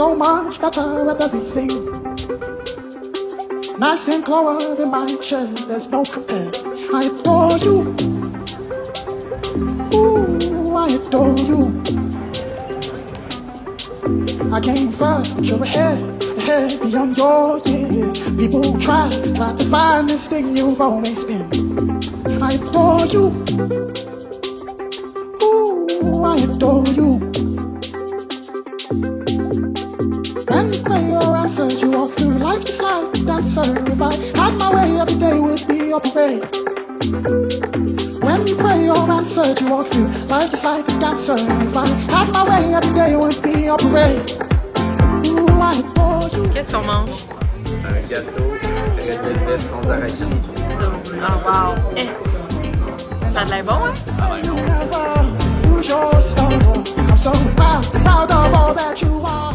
so much better at everything. Nice and clover in my chair, there's no compare. I adore you. Ooh, I adore you. I came first, but you're ahead beyond your years. People try to find this thing you've always been. I adore you. Ooh, I adore you. When you pray or answer, you walk through life just like a dancer. If I had my way, every day would be a parade. When you pray or answer, you walk through life just like a dancer. If I had my way, every day would be a parade. Ooh, I adore you. Qu'est-ce qu'on mange? Un gâteau red velvet sans arachide. Ah, wow! Eh. Ça a de l'air bon, hein? You never lose your star. I'm so proud of all that you are.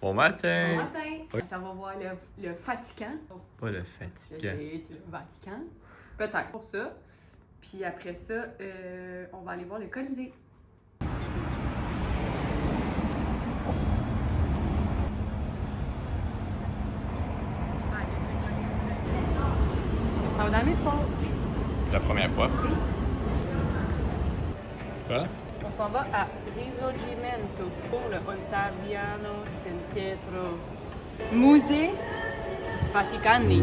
Bon matin! Bon matin! Ça va voir le Vatican. Pas le Je fatigant. sais, c'est le Vatican. Peut-être pour ça. Puis après ça, on va aller voir le Colisée. Ça va dans le métro. La première fois. Quoi? On s'en va à Risorgimento pour le Ottaviano San Pietro. Musée Vaticani.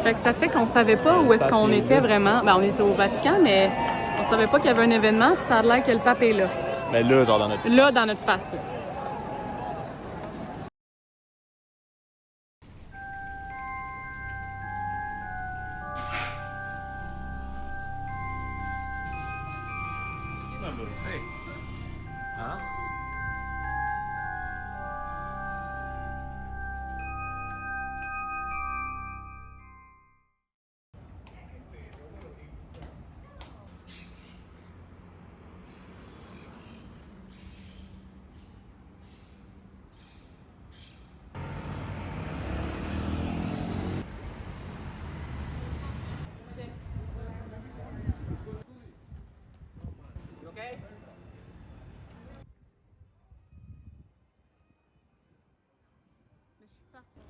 Fait que ça fait qu'on savait pas où est-ce qu'on était vraiment. Ben, on était au Vatican, mais on savait pas qu'il y avait un événement, puis ça a l'air que le pape est là. Mais là, genre dans notre... Là, dans notre face, là. Hey! Hein? Okay? Je suis partie.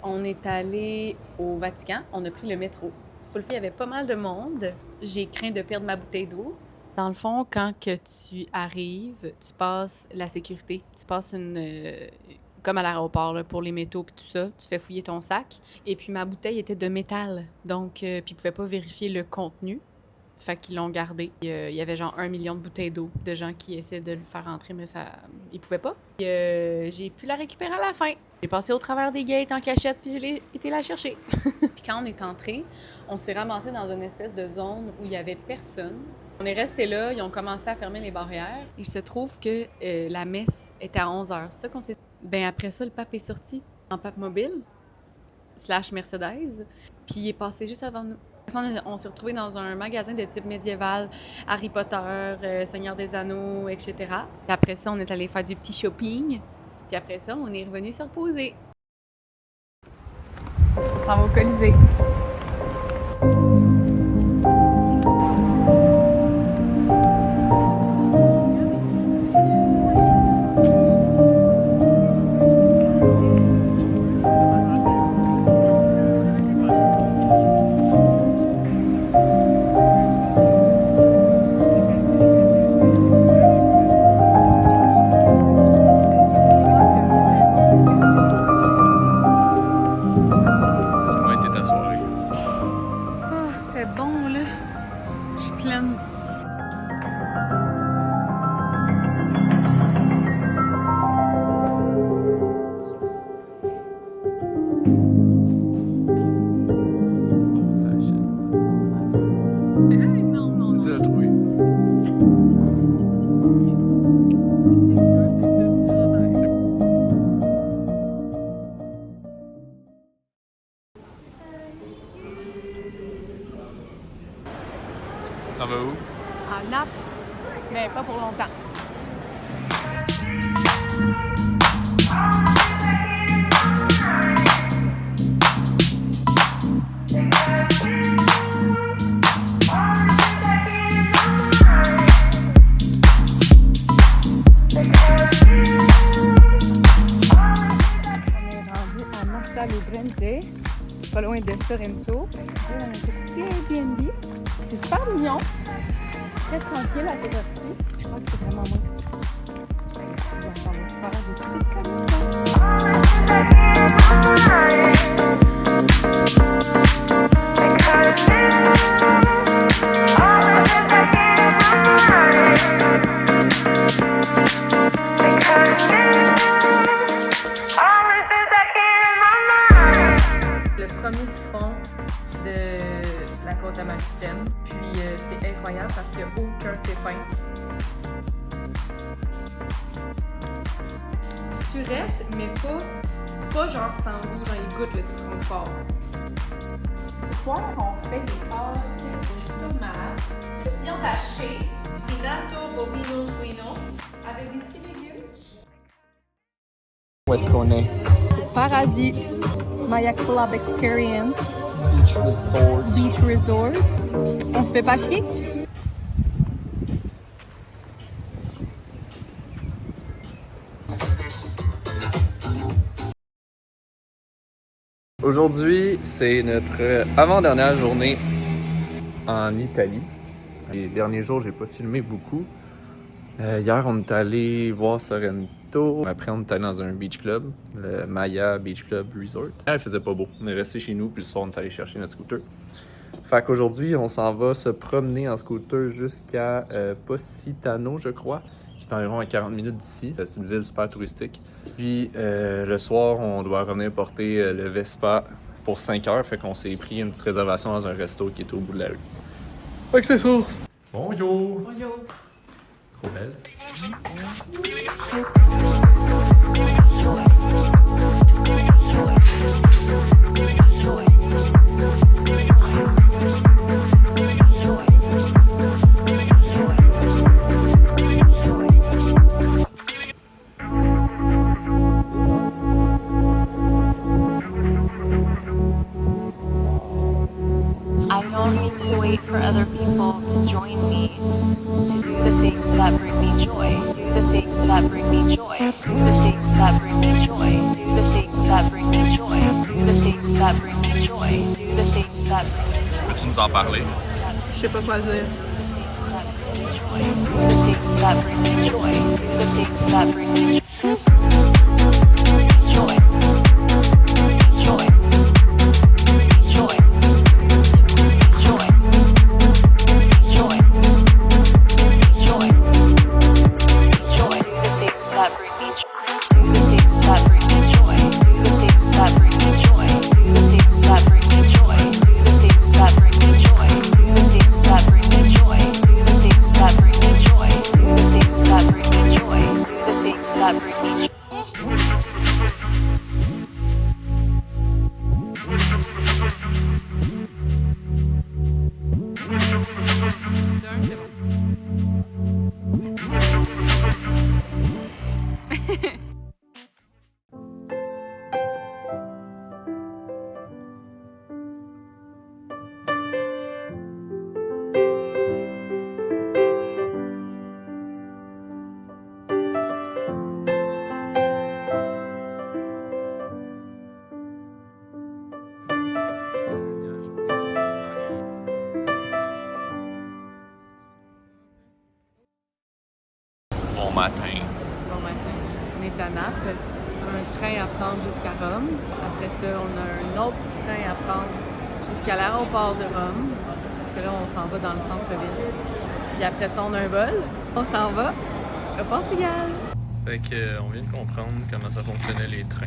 On est allé au Vatican, on a pris le métro. Il y avait pas mal de monde. J'ai craint de perdre ma bouteille d'eau. Dans le fond, quand que tu arrives, tu passes la sécurité. Tu passes comme à l'aéroport là, pour les métaux et tout ça. Tu fais fouiller ton sac. Et puis ma bouteille était de métal. Donc, puis ils pouvaient pas vérifier le contenu. Fait qu'ils l'ont gardé. Il y avait genre 1 million de bouteilles d'eau de gens qui essaient de le faire entrer, mais ça, ils pouvaient pas. Puis, j'ai pu la récupérer à la fin. J'ai passé au travers des gates en cachette, puis j'ai été la chercher. Puis quand on est entré, on s'est ramassé dans une espèce de zone où il y avait personne. On est resté là, ils ont commencé à fermer les barrières. Il se trouve que la messe était à 11h. C'est ça qu'on s'est... Ben après ça, le pape est sorti en pape mobile / Mercedes, puis il est passé juste avant nous. On s'est retrouvés dans un magasin de type médiéval, Harry Potter, Seigneur des Anneaux, etc. Puis après ça, on est allé faire du petit shopping. Puis après ça, on est revenu se reposer. On s'en va au Colisée. bon, là. Je suis pleine. Hey, non, non, non. Tu l'as trouvé. C'est sûr, c'est ça. Ça va où? À Naples, mais pas pour longtemps. On est rendu à Massa Lubrense, pas loin de Sorrento. Là, on a un petit Airbnb. C'est super mignon. Très tranquille à cette heure-ci. Je crois que c'est vraiment moi. On va entendre faire des petites commissions. Le premier siphon de la côte amalfitaine. Puis c'est incroyable parce qu'il n'y a aucun pépin. Surette, mais pas genre sans goût, genre il goûte le citron fort. Ce soir, on fait des pâtes aux tomates, petite viande hachée, tinato bovino suino, avec des petits légumes. Où est-ce qu'on est? Paradis, Maya Club Experience, Beach Resort. Beach Resort. On se fait pas chier? Aujourd'hui, c'est notre avant-dernière journée en Italie. Les derniers jours, j'ai pas filmé beaucoup. Hier, on est allé voir Sorrento. Après, on est allé dans un beach club, le Maya Beach Club Resort. Hier, il faisait pas beau. On est resté chez nous, puis le soir, on est allé chercher notre scooter. Fait qu'aujourd'hui, on s'en va se promener en scooter jusqu'à Positano, je crois. C'est environ à 40 minutes d'ici. C'est une ville super touristique. Puis le soir, on doit revenir porter le Vespa pour 5 heures. Fait qu'on s'est pris une petite réservation dans un resto qui est au bout de la rue. Fait que c'est ça! Bonjour! Bonjour. Trop belle. I don't need to wait for other people to join me to do the things that bring me joy. Do the things that bring me joy. Do the things that bring me joy. Do the things that bring me joy. Do the things that bring me joy. Do the things that bring me joy. Peux-tu nous en parler? Je sais pas quoi dire. Do the things that bring me joy. Do the things that bring me joy. Joy. Joy. Joy. Joy. Joy. Joy. Joy. Do the things that bring me joy. Do the things that bring me joy. Do the things that bring me joy. Do the things that bring me joy. Do the things that bring me joy. Do the things that bring me joy. Do the things that bring me joy. Do the things that bring me joy. Do the things that bring me joy. D'un, c'est bon. Bon matin. Bon matin. On est à Naples. Un train à prendre jusqu'à Rome. Après ça, on a un autre train à prendre jusqu'à l'aéroport de Rome. que là, on s'en va dans le centre-ville. Puis après ça, on a un vol. On s'en va au Portugal. Fait que, on vient de comprendre comment ça fonctionnait les trains.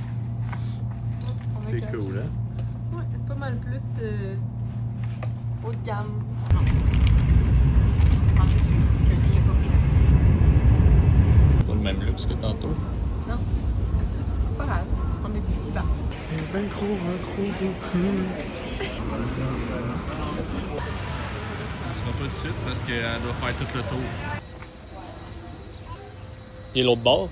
C'est cool, hein? Ouais, c'est pas mal plus haut de gamme. En plus, que lui, il a pas pris la... Pas le même luxe que tantôt. Non. C'est pas grave. On est petits bas. C'est ben trop, beaucoup. On sera pas de suite parce qu'elle doit faire tout le tour. Et l'autre bord?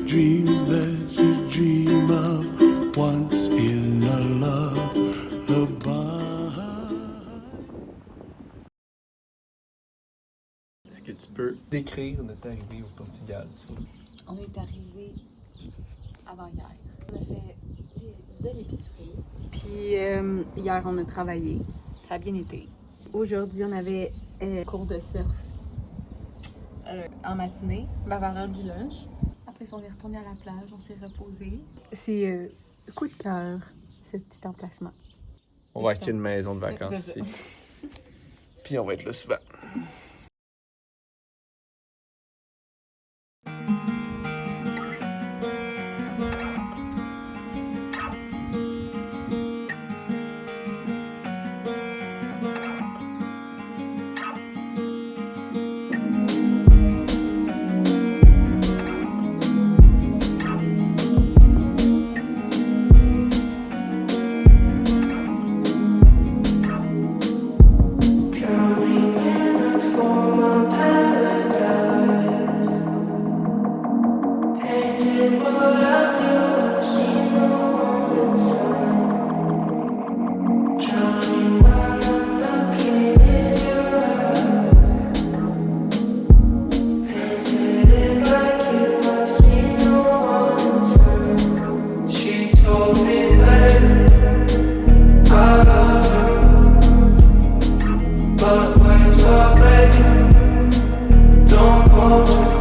Dreams that you dream of once in a lullaby. Est-ce que tu peux décrire notre arrivée au Portugal? On est arrivé avant hier. On a fait de l'épicerie. Puis hier, on a travaillé. Ça a bien été. Aujourd'hui, on avait cours de surf en matinée, vers l'heure du lunch. Après ça, on est retourné à la plage, on s'est reposé. C'est coup de cœur, ce petit emplacement. On va acheter une maison de vacances C'est ici. Puis on va être là souvent. Drowning in a former paradise, painted what I do, see no one inside. Drowning while I'm looking in your eyes, painted it like you, I see no one inside. She told me, babe, I love you. But waves are breaking, don't go too